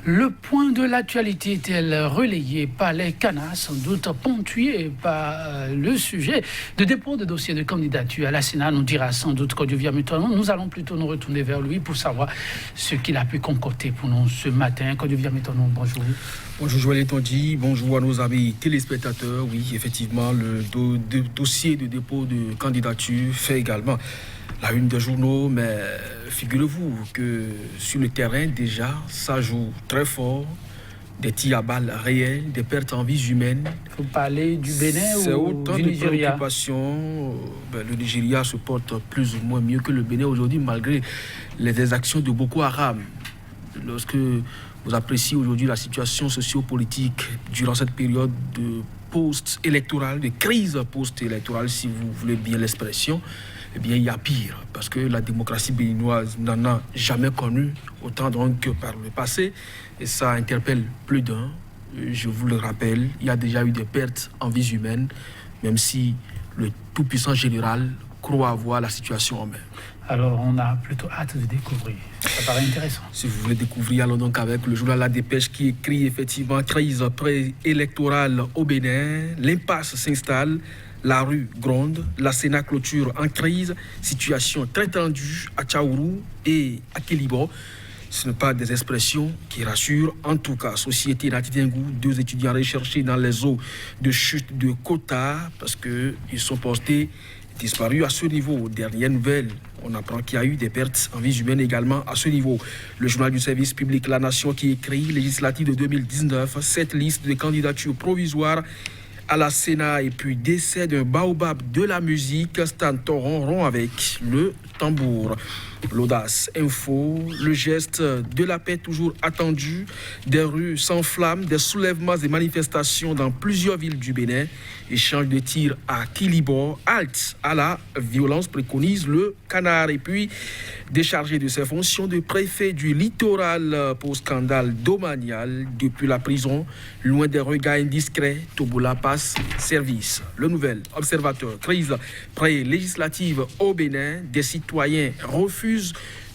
Le point de l'actualité est-elle relayé par les canards, sans doute ponctué par le sujet de dépôt de dossier de candidature à la Sénat, nous dira sans doute Coduvia Métonon. Nous allons plutôt nous retourner vers lui pour savoir ce qu'il a pu concocter pour nous ce matin. Coduvia Métonon, bonjour. Bonjour Joël Tondi, bonjour à nos amis téléspectateurs. Oui, effectivement, le dossier de dépôt de candidature fait également la une des journaux, mais figurez-vous que sur le terrain, déjà, ça joue très fort. Des tirs à balles réels, des pertes en vies humaines. Vous parlez du Bénin C'est ou autant du de Nigeria? préoccupations. Le Nigeria se porte plus ou moins mieux que le Bénin aujourd'hui, malgré les actions de Boko Haram. Lorsque vous appréciez aujourd'hui la situation socio-politique durant cette période de post-électorale, de crise post-électorale, si vous voulez bien l'expression, eh bien, il y a pire, parce que la démocratie béninoise n'en a jamais connu autant donc que par le passé, et ça interpelle plus d'un. Je vous le rappelle, il y a déjà eu des pertes en vies humaines, même si le tout-puissant général croit avoir la situation en main. Alors, on a plutôt hâte de découvrir. Ça paraît intéressant. Si vous voulez découvrir, allons donc avec le journal La Dépêche qui écrit effectivement crise préélectorale au Bénin, l'impasse s'installe, la rue gronde, la Sénat clôture en crise, situation très tendue à Tchaourou et à Kélibo. Ce ne sont pas des expressions qui rassurent. En tout cas, Société Natidengou, 2 étudiants recherchés dans les eaux de chute de Kota parce qu'ils sont postés disparus à ce niveau. Dernière nouvelle, on apprend qu'il y a eu des pertes en vies humaines également à ce niveau. Le journal du service public La Nation qui écrit législative de 2019, cette liste de candidatures provisoires à la Sénat et puis décès d'un baobab de la musique, Stan Toron rompt avec le tambour. L'audace info, le geste de la paix toujours attendu, des rues s'enflamment, des soulèvements et manifestations dans plusieurs villes du Bénin, échange de tirs à Kélibo, halte à la violence préconise le canard et puis déchargé de ses fonctions de préfet du littoral pour scandale domanial depuis la prison, loin des regards indiscrets, Tobola passe service. Le nouvel observateur, crise pré-législative au Bénin, des citoyens refusent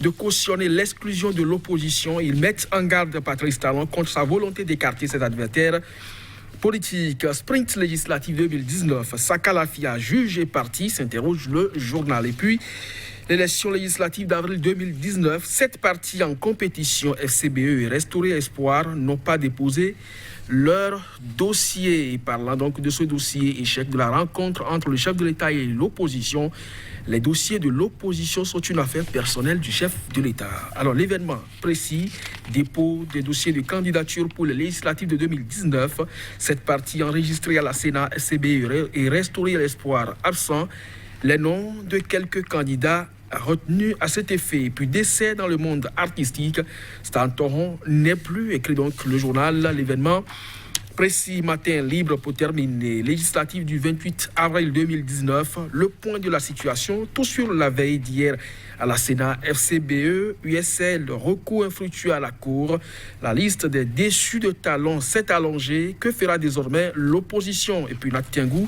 de cautionner l'exclusion de l'opposition. Ils mettent en garde Patrice Talon contre sa volonté d'écarter ses adversaires politiques. Sprint législative 2019, Sakalafia, juge et parti, s'interroge le journal. Et puis, l'élection législative d'avril 2019, 7 partis en compétition, FCBE et Restaurer Espoir, n'ont pas déposé leur dossier. Et parlant donc de ce dossier, échec de la rencontre entre le chef de l'État et l'opposition, les dossiers de l'opposition sont une affaire personnelle du chef de l'État. Alors l'événement précis, dépôt des dossiers de candidature pour les législatives de 2019, cette partie enregistrée à la Sénat, SCB et Restaurer l'Espoir absent, les noms de quelques candidats retenus à cet effet. Et puis décès dans le monde artistique, Stan Toron n'est plus, écrit donc le journal, l'événement précis matin libre pour terminer. Législative du 28 avril 2019, le point de la situation, tout sur la veille d'hier à la Sénat, FCBE, USL, recours infructueux à la Cour. La liste des déçus de talent s'est allongée. Que fera désormais l'opposition? Et puis Natidengou,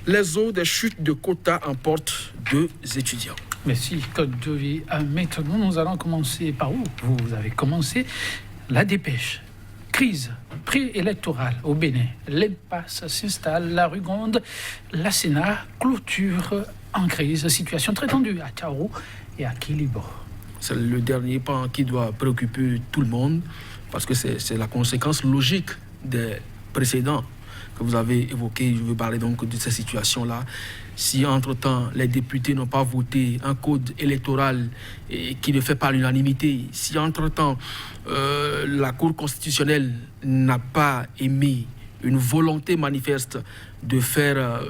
les eaux des chutes de quotas emportent 2 étudiants. Merci, Coduvia. Maintenant, nous allons commencer par où? Vous avez commencé. La Dépêche. Crise préélectorale au Bénin. L'impasse s'installe, la rue gronde, la Sénat clôture en crise. Situation très tendue à Tchaourou et à Kélibo. C'est le dernier pan qui doit préoccuper tout le monde parce que c'est la conséquence logique des précédents que vous avez évoqués. Je veux parler donc de ces situations-là. Si entre-temps les députés n'ont pas voté un code électoral qui ne fait pas l'unanimité, si entre-temps la Cour constitutionnelle n'a pas émis une volonté manifeste de faire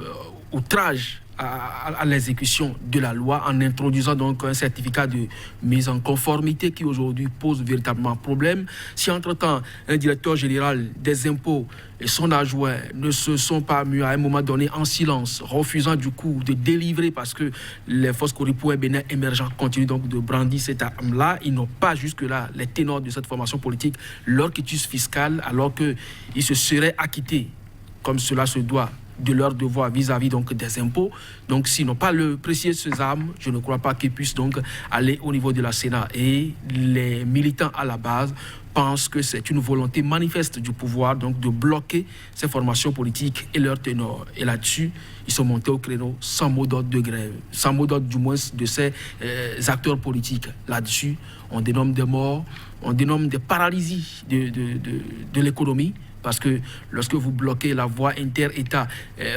outrage à l'exécution de la loi en introduisant donc un certificat de mise en conformité qui aujourd'hui pose véritablement problème. Si entre-temps un directeur général des impôts et son adjoint ne se sont pas mis à un moment donné en silence, refusant du coup de délivrer parce que les forces Coripo et Bénin émergents continuent donc de brandir cette arme-là, ils n'ont pas jusque-là les ténors de cette formation politique leur quitus fiscal alors qu'ils se seraient acquittés comme cela se doit de leurs devoirs vis-à-vis donc des impôts. Donc s'ils n'ont pas le précieux sésame, je ne crois pas qu'ils puissent donc aller au niveau de la Sénat. Et les militants à la base pensent que c'est une volonté manifeste du pouvoir donc de bloquer ces formations politiques et leurs ténors. Et là-dessus, ils sont montés au créneau sans mot d'ordre de grève, sans mot d'ordre du moins de ces acteurs politiques. Là-dessus, on dénomme des morts, on dénomme des paralysies de l'économie. Parce que lorsque vous bloquez la voie inter-État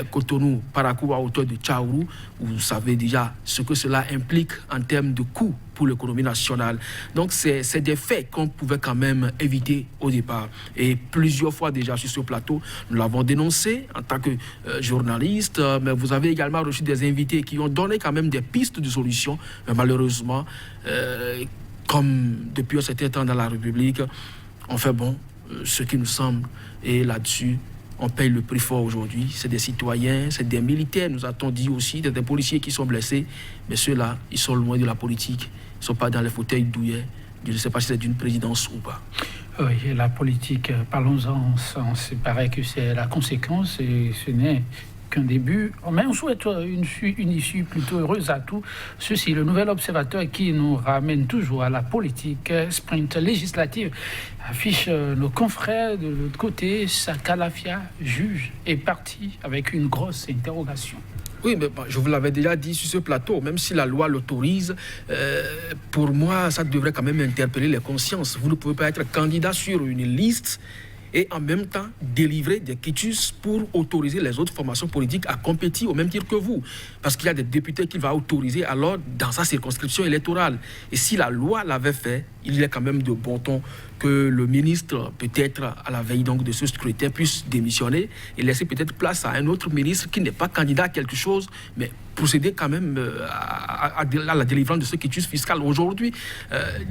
Cotonou-Parakou à hauteur de Tchaourou, vous savez déjà ce que cela implique en termes de coûts pour l'économie nationale. Donc c'est des faits qu'on pouvait quand même éviter au départ. Et plusieurs fois déjà sur ce plateau, nous l'avons dénoncé en tant que journaliste, mais vous avez également reçu des invités qui ont donné quand même des pistes de solutions. Mais malheureusement, comme depuis un certain temps dans la République, on fait ce qui nous semble. Et là-dessus, on paye le prix fort aujourd'hui. C'est des citoyens, c'est des militaires, nous a-t-on dit aussi, des policiers qui sont blessés. Mais ceux-là, ils sont loin de la politique. Ils ne sont pas dans les fauteuils douillets. Je ne sais pas si c'est d'une présidence ou pas. Oui, la politique, parlons-en, c'est pareil que c'est la conséquence et ce n'est qu'un début. Mais on souhaite une issue plutôt heureuse à tout ceci. Le nouvel observateur qui nous ramène toujours à la politique sprint législative affiche nos confrères de l'autre côté. Sakalafia, juge, est parti avec une grosse interrogation. Oui, mais je vous l'avais déjà dit sur ce plateau, même si la loi l'autorise, pour moi, ça devrait quand même interpeller les consciences. Vous ne pouvez pas être candidat sur une liste et en même temps délivrer des quitus pour autoriser les autres formations politiques à compétir au même titre que vous. Parce qu'il y a des députés qu'il va autoriser alors dans sa circonscription électorale. Et si la loi l'avait fait, il est quand même de bon ton que le ministre, peut-être à la veille donc de ce scrutin, puisse démissionner et laisser peut-être place à un autre ministre qui n'est pas candidat à quelque chose, mais procéder quand même à la délivrance de ce quitus fiscal. Aujourd'hui,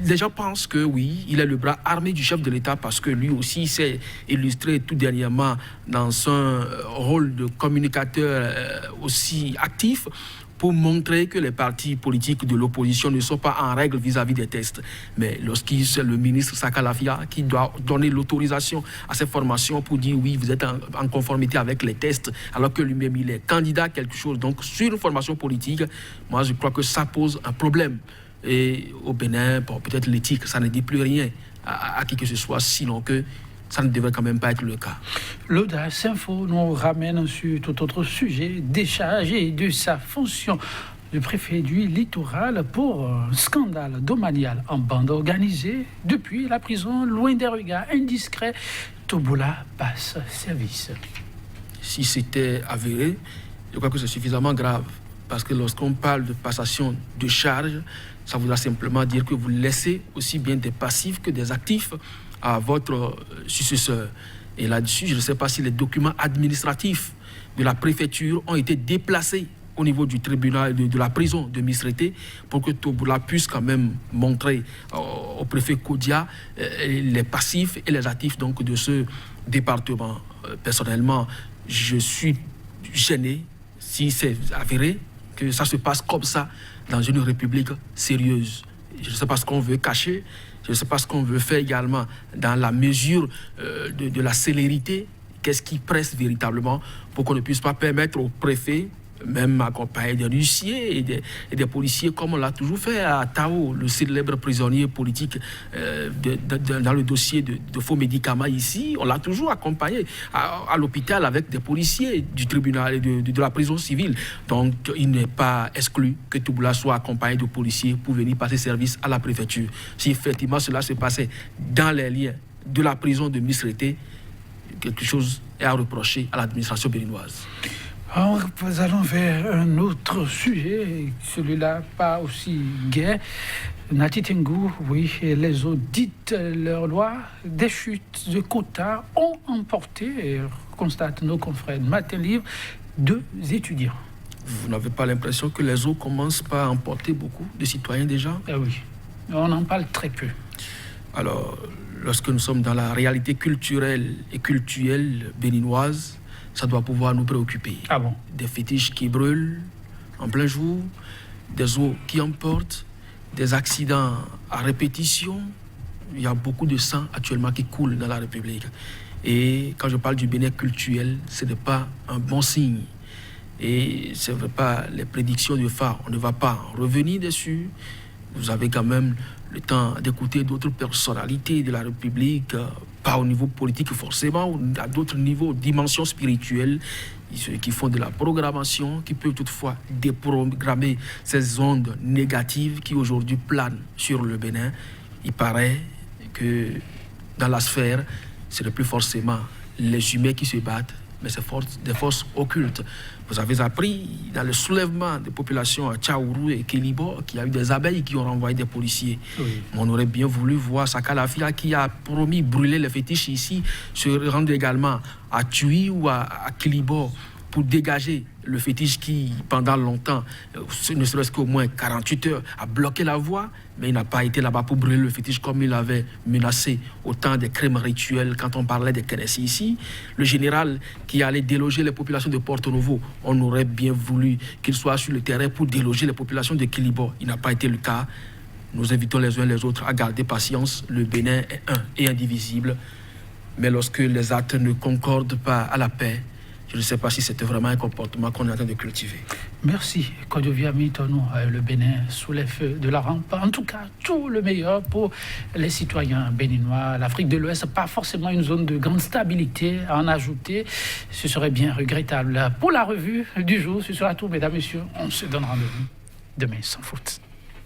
les gens pensent que oui, il est le bras armé du chef de l'État parce que lui aussi s'est illustré tout dernièrement dans son rôle de communicateur aussi actif pour montrer que les partis politiques de l'opposition ne sont pas en règle vis-à-vis des tests. Mais lorsqu'il c'est le ministre Sakalafia qui doit donner l'autorisation à ces formations pour dire oui, vous êtes en conformité avec les tests, alors que lui-même il est candidat à quelque chose. Donc sur une formation politique, moi je crois que ça pose un problème. Et au Bénin, peut-être l'éthique, ça ne dit plus rien à qui que ce soit, sinon que ça ne devrait quand même pas être le cas. L'Audace Info nous ramène sur tout autre sujet, déchargé de sa fonction de préfet du littoral pour un scandale domanial en bande organisée. Depuis la prison, loin des regards indiscrets, Tobola passe service. Si c'était avéré, je crois que c'est suffisamment grave. Parce que lorsqu'on parle de passation de charges, ça voudra simplement dire que vous laissez aussi bien des passifs que des actifs à votre successeur. Et là-dessus, je ne sais pas si les documents administratifs de la préfecture ont été déplacés au niveau du tribunal, de la prison de Misrété, pour que Tobola puisse quand même montrer au préfet Kodia les passifs et les actifs donc, de ce département. Personnellement, je suis gêné, si c'est avéré, que ça se passe comme ça dans une république sérieuse. Je ne sais pas ce qu'on veut cacher. Je ne sais pas ce qu'on veut faire également dans la mesure de la célérité. Qu'est-ce qui presse véritablement pour qu'on ne puisse pas permettre au préfet, même accompagné des huissiers et des policiers, comme on l'a toujours fait à Tao, le célèbre prisonnier politique dans le dossier de faux médicaments ici, on l'a toujours accompagné à l'hôpital avec des policiers du tribunal et de la prison civile. Donc il n'est pas exclu que Tobola soit accompagné de policiers pour venir passer service à la préfecture. Si effectivement cela se passait dans les liens de la prison de Misrété, quelque chose est à reprocher à l'administration béninoise. Alors, nous allons vers un autre sujet, celui-là pas aussi gai. Nati Tengu, oui, les audits, leur loi, des chutes de quotas ont emporté, constate nos confrères de Matin Livre, 2 étudiants. Vous n'avez pas l'impression que les eaux commencent par emporter beaucoup de citoyens déjà? Ah oui, on en parle très peu. Alors, lorsque nous sommes dans la réalité culturelle et cultuelle béninoise, ça doit pouvoir nous préoccuper. Ah bon? Des fétiches qui brûlent en plein jour, des eaux qui emportent, des accidents à répétition. Il y a beaucoup de sang actuellement qui coule dans la République. Et quand je parle du Bénin culturel, ce n'est pas un bon signe. Et ce n'est pas les prédictions de phare. On ne va pas revenir dessus. Vous avez quand même le temps d'écouter d'autres personnalités de la République, pas au niveau politique forcément, à d'autres niveaux, dimensions spirituelles, ceux qui font de la programmation, qui peuvent toutefois déprogrammer ces ondes négatives qui aujourd'hui planent sur le Bénin. Il paraît que dans la sphère, ce n'est plus forcément les humains qui se battent, mais c'est des forces occultes. Vous avez appris dans le soulèvement des populations à Tchaourou et Kélibo qu'il y a eu des abeilles qui ont renvoyé des policiers. Oui. On aurait bien voulu voir Sakalafia qui a promis brûler les fétiches ici, se rendre également à Tui ou à Kélibo pour dégager le fétiche qui, pendant longtemps, ne serait-ce qu'au moins 48 heures, a bloqué la voie, mais il n'a pas été là-bas pour brûler le fétiche comme il avait menacé au temps des crimes rituels quand on parlait des Kénessi ici. Le général qui allait déloger les populations de Porto Novo, on aurait bien voulu qu'il soit sur le terrain pour déloger les populations de Kélibo. Il n'a pas été le cas. Nous invitons les uns les autres à garder patience. Le Bénin est un et indivisible. Mais lorsque les actes ne concordent pas à la paix, je ne sais pas si c'était vraiment un comportement qu'on est en train de cultiver. Merci, Kodovia Mitonou. Le Bénin sous les feux de la rampe. En tout cas, tout le meilleur pour les citoyens béninois. L'Afrique de l'Ouest, pas forcément une zone de grande stabilité à en ajouter. Ce serait bien regrettable. Pour la revue du jour, ce sera tout, mesdames, messieurs. On se donne rendez-vous demain sans faute.